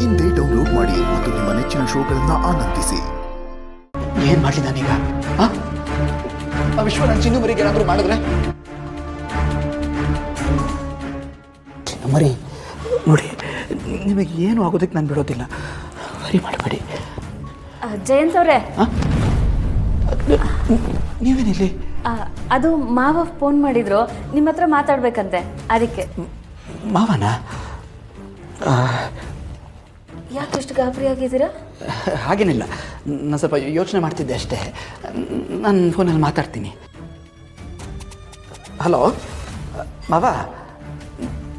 ಇಂದೇ ಡೌನ್ಲೋಡ್ ಮಾಡಿ ಮತ್ತು ನಿಮ್ಮ ನೆಚ್ಚಿನ ಶೋಗಳನ್ನು ಆನಂದಿಸಿ. ಏನ್ ಮಾಡಲಿ ನಾನೀಗ? ವಿಶ್ವ ನನ್ನ ಚಿನ್ನಮರಿಗೆ ಏನಾದರೂ ಮಾಡಿದ್ರೆ? ಚಿನ್ನಮರಿ ನೋಡಿ, ನಿಮಗೆ ಏನು ಆಗೋದಕ್ಕೆ ನಾನು ಬಿಡೋದಿಲ್ಲ. ವರಿ ಮಾಡಬೇಡಿ. ಜಯಂತ್ ಅವರೇ, ನೀವೇನಿಲ್ಲಿ? ಅದು ಮಾವ ಫೋನ್ ಮಾಡಿದ್ರು, ನಿಮ್ಮ ಹತ್ರ ಮಾತಾಡ್ಬೇಕಂತೆ, ಅದಕ್ಕೆ. ಮಾವನ? ಯಾಕಷ್ಟು ಗಾಬರಿ ಆಗಿದ್ದೀರಾ? ಹಾಗೇನಿಲ್ಲ, ನಾನು ಸ್ವಲ್ಪ ಯೋಚನೆ ಮಾಡ್ತಿದ್ದೆ ಅಷ್ಟೇ. ನಾನು ಫೋನಲ್ಲಿ ಮಾತಾಡ್ತೀನಿ. ಹಲೋ ಮಾವ,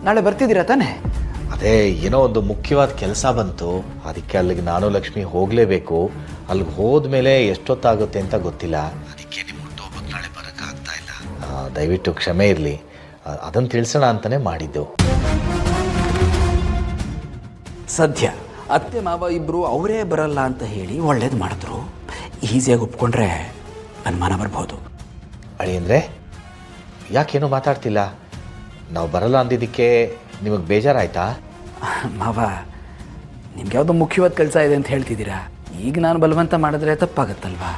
ನಾಳೆ ಬರ್ತಿದ್ದೀರಾ ತಾನೇ? ಅದೇ ಏನೋ ಒಂದು ಮುಖ್ಯವಾದ ಕೆಲಸ ಬಂತು, ಅದಕ್ಕೆ ಅಲ್ಲಿಗೆ ನಾನು ಲಕ್ಷ್ಮಿ ಹೋಗಲೇಬೇಕು. ಅಲ್ಲಿಗೆ ಹೋದ್ಮೇಲೆ ಎಷ್ಟೊತ್ತಾಗುತ್ತೆ ಅಂತ ಗೊತ್ತಿಲ್ಲ. ಅದಕ್ಕೆ ನಿಮ್ಮ ಹುಟ್ಟುಹಬ್ಬಕ್ಕೆ ನಾಳೆ ಬರೋಕ್ಕಾಗ್ತಾ ಇಲ್ಲ. ದಯವಿಟ್ಟು ಕ್ಷಮೆ ಇರಲಿ. ಅದನ್ನು ತಿಳಿಸೋಣ ಅಂತಲೇ ಮಾಡಿದ್ದು. ಸದ್ಯ ಅತ್ತೆ ಮಾವ ಇಬ್ಬರು ಅವರೇ ಬರಲ್ಲ ಅಂತ ಹೇಳಿ ಒಳ್ಳೇದು ಮಾಡಿದ್ರು. ಈಸಿಯಾಗಿ ಒಪ್ಕೊಂಡ್ರೆ ಅನುಮಾನ ಬರ್ಬೋದು. ಅಳಿ ಅಂದರೆ ಯಾಕೇನು ಮಾತಾಡ್ತಿಲ್ಲ? ನಾವು ಬರಲ್ಲ ಅಂದಿದ್ದಕ್ಕೆ ನಿಮಗೆ ಬೇಜಾರಾಯ್ತಾ? ಮಾವ, ನಿಮ್ಗೆ ಯಾವುದೋ ಮುಖ್ಯವಾದ ಕೆಲಸ ಇದೆ ಅಂತ ಹೇಳ್ತಿದ್ದೀರಾ. ಈಗ ನಾನು ಬಲವಂತ ಮಾಡಿದ್ರೆ ತಪ್ಪಾಗತ್ತಲ್ವಾ?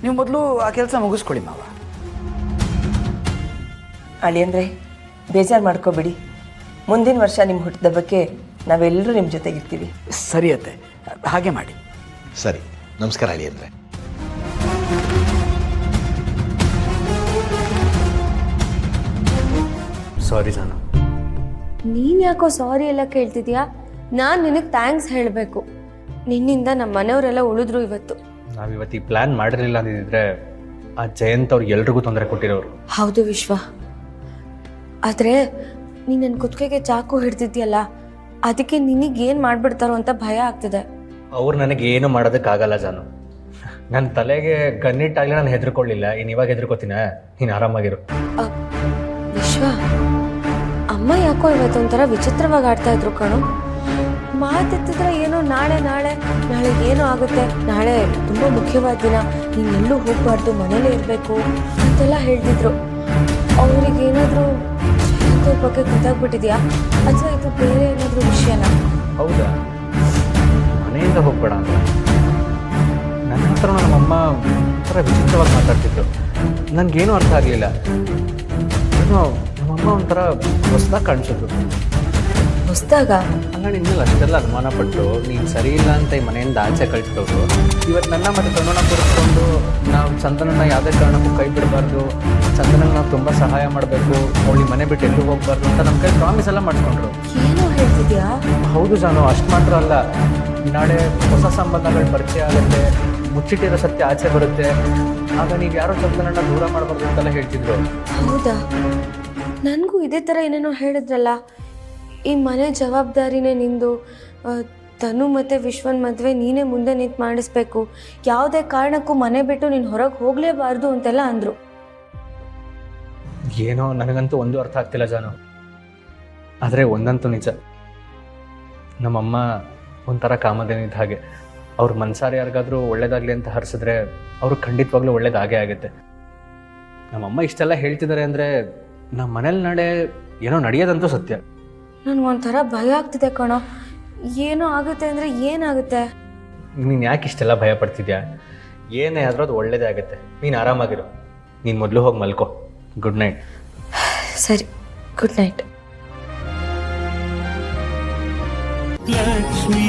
ನೀವು ಮೊದಲು ಆ ಕೆಲಸ ಮುಗಿಸ್ಕೊಳ್ಳಿ ಮಾವ. ಅಳಿಯಂದ್ರೆ ಬೇಜಾರು ಮಾಡ್ಕೋಬೇಡಿ. ಮುಂದಿನ ವರ್ಷ ನಿಮ್ಮ ಹುಟ್ಟಿದಬ್ಬಕ್ಕೆ ನಾವೆಲ್ಲರೂ ನಿಮ್ಮ ಜೊತೆಗಿರ್ತೀವಿ. ಸರಿ ಅತ್ತೆ, ಹಾಗೆ ಮಾಡಿ. ಸರಿ, ನಮಸ್ಕಾರ ಅಳಿ ಅಂದರೆ. ಸಾರಿ ಜಾನು. ನೀನು ಯಾಕೋ ಸಾರಿ ಎಲ್ಲ ಕೇಳ್ತಿದ್ಯಾ? ನಾನು ನಿನಗೆ ಥ್ಯಾಂಕ್ಸ್ ಹೇಳಬೇಕು. ನಿನ್ನಿಂದ ನಮ್ಮ ಮನೆಯವರೆಲ್ಲ ಉಳಿದ್ರು ಇವತ್ತು. ನಾವಿವತ್ತು ಈ ಪ್ಲ್ಯಾನ್ ಮಾಡಿರಲಿಲ್ಲ ಅಂದಿದ್ರೆ ಆ ಜಯಂತ್ ಅವ್ರಿಗೆ ಎಲ್ರಿಗೂ ತೊಂದರೆ ಕೊಟ್ಟಿರೋರು. ಹೌದು ವಿಶ್ವ, ಆದರೆ ನೀನು ನನ್ನ ಕುತ್ತಿಗೆಗೆ ಚಾಕು ಹಿಡ್ದಿದ್ಯಲ್ಲ, ಅದಕ್ಕೆ ನಿನಗೇನು ಮಾಡಿಬಿಡ್ತಾರೋ ಅಂತ ಭಯ ಆಗ್ತಿದೆ. ಅವ್ರು ನನಗೆ ಏನು ಮಾಡೋದಕ್ಕಾಗಲ್ಲ ಜಾನು. ನನ್ನ ತಲೆಗೆ ಗನ್ನಿಟ್ಟಾಗಲಿ ನಾನು ಹೆದರ್ಕೊಳ್ಳಿಲ್ಲ. ಇನ್ನು ಇವಾಗ ಹೆದರ್ಕೋತೀನ? ನೀನು ಆರಾಮಾಗಿರು. ವಿಶ್ವ, ಅಮ್ಮ ಯಾಕೋ ಇವತ್ತೊಂಥರ ವಿಚಿತ್ರವಾಗಿ ಆಡ್ತಾ ಇದ್ರು ಕಣೋ. ಮಾತೆತ್ತಿದ್ರೆ ಏನೋ ನಾಳೆ ನಾಳೆ ನಾಳೆ ಏನೋ ಆಗುತ್ತೆ, ನಾಳೆ ತುಂಬ ಮುಖ್ಯವಾದ ದಿನ, ನೀನು ಎಲ್ಲೂ ಹೋಗಬಾರ್ದು, ಮನೇಲೇ ಇರಬೇಕು ಅಂತೆಲ್ಲ ಹೇಳ್ತಿದ್ರು. ಅವ್ರಿಗೇನಾದರೂ ಜಯಂತ್ ಬಗ್ಗೆ ಗೊತ್ತಾಗ್ಬಿಟ್ಟಿದ್ಯಾ, ಅಥವಾ ಇದು ಬೇರೆ ಏನಾದರೂ ವಿಷಯನಾ? ಹೌದಾ? ಮನೆಯಿಂದ ಹೋಗ್ಬೇಡ ಅಂತ ನನ್ನ ಹತ್ರ ನಮ್ಮಮ್ಮ ಒಂಥರ ವಿಚಿತ್ರವಾಗಿ ಮಾತಾಡ್ತಿದ್ರು. ನನಗೇನು ಅರ್ಥ ಆಗಲಿಲ್ಲ. ಏನೋ ನಮ್ಮಮ್ಮ ಒಂಥರ ಹೊಸ್ದಾಗಿ ಕಾಣಿಸಿದ್ರು. ಹೊಸ್ದಾಗ? ಹಂಗ ನಿನ್ಮೇಲೆ ಅಷ್ಟೆಲ್ಲ ಅನುಮಾನ ಪಟ್ಟು ನೀನು ಸರಿ ಇಲ್ಲ ಅಂತ ಈ ಮನೆಯಿಂದ ಆಚೆ ಕಳಿಸಿದವರು ಇವತ್ತು ನನ್ನ ಮತ್ತು ಕನ್ನಡ ಕೂರಿಸ್ಕೊಂಡು ನಾವು ಚಂದನನ್ನ ಯಾವುದೇ ಕಾರಣಕ್ಕೂ ಕೈ ಬಿಡಬಾರ್ದು, ಚಂದನಂಗೆ ನಾವು ತುಂಬ ಸಹಾಯ ಮಾಡಬೇಕು, ಅವಳಿಗೆ ಮನೆ ಬಿಟ್ಟು ಎಲ್ಲೂ ಹೋಗ್ಬಾರ್ದು ಅಂತ ನಮ್ಮ ಕೈ ಪ್ರಾಮಿಸ್ ಎಲ್ಲ ಮಾಡಿಸ್ಕೊಂಡ್ರು. ಏನೋ ಹೇಳ್ತಿದ್ಯಾ? ಹೌದು ಜಾನು, ಅಷ್ಟು ಮಾತ್ರ ಅಲ್ಲ, ನಾಳೆ ಹೊಸ ಸಂಬಂಧಗಳು ಪರಿಚಯ ಆಗುತ್ತೆ, ಮುಚ್ಚಿಟ್ಟಿರೋ ಸತ್ಯ ಆಚೆ ಬರುತ್ತೆ, ಆಗ ನೀವು ಯಾರೋ ಚಂದನನ್ನ ದೂರ ಮಾಡಬಾರ್ದು ಅಂತೆಲ್ಲ ಹೇಳ್ತಿದ್ರು. ಹೌದಾ? ನನಗೂ ಇದೇ ಥರ ಏನೇನೋ ಹೇಳಿದ್ರಲ್ಲ. ಈ ಮನೆ ಜವಾಬ್ದಾರಿನೇ ನಿಂದು, ತನು ಮತ್ತು ವಿಶ್ವನ್ ಮದುವೆ ನೀನೇ ಮುಂದೆ ನಿಂತು ಮಾಡಿಸ್ಬೇಕು, ಯಾವುದೇ ಕಾರಣಕ್ಕೂ ಮನೆ ಬಿಟ್ಟು ನೀನು ಹೊರಗೆ ಹೋಗಲೇಬಾರ್ದು ಅಂತೆಲ್ಲ ಅಂದರು. ಏನೋ ನನಗಂತೂ ಒಂದು ಅರ್ಥ ಆಗ್ತಿಲ್ಲ ಜಾನು. ಆದರೆ ಒಂದಂತೂ ನಿಜ, ನಮ್ಮಮ್ಮ ಒಂಥರ ಕಾಮಧೇನಿದ್ದ ಹಾಗೆ. ಅವ್ರ ಮನಸಾರೆ ಯಾರಿಗಾದ್ರೂ ಒಳ್ಳೇದಾಗಲಿ ಅಂತ ಹರಿಸಿದ್ರೆ ಅವ್ರಿಗೆ ಖಂಡಿತವಾಗ್ಲೂ ಒಳ್ಳೇದಾಗೇ ಆಗುತ್ತೆ. ನಮ್ಮಮ್ಮ ಇಷ್ಟೆಲ್ಲ ಹೇಳ್ತಿದ್ದಾರೆ ಅಂದರೆ ನಮ್ಮ ಮನೇಲಿ ನಾಳೆ ಏನೋ ನಡೆಯೋದಂತೂ ಸತ್ಯ. ನನಗೊಂಥರ ಭಯ ಆಗ್ತಿದೆ ಕಣೋ. ಏನೋ ಆಗುತ್ತೆ ಅಂದರೆ ಏನಾಗುತ್ತೆ? ನೀನು ಯಾಕೆ ಇಷ್ಟೆಲ್ಲ ಭಯ ಪಡ್ತಿದ್ಯಾ? ಏನೇ ಆದರೂ ಅದು ಒಳ್ಳೇದೇ ಆಗುತ್ತೆ. ನೀನು ಆರಾಮಾಗಿರು. ನೀನು ಮೊದಲು ಹೋಗಿ ಮಲ್ಕೋ. Good night. ಸರಿ, ಗುಡ್ ನೈಟ್. ಲಕ್ಷ್ಮೀ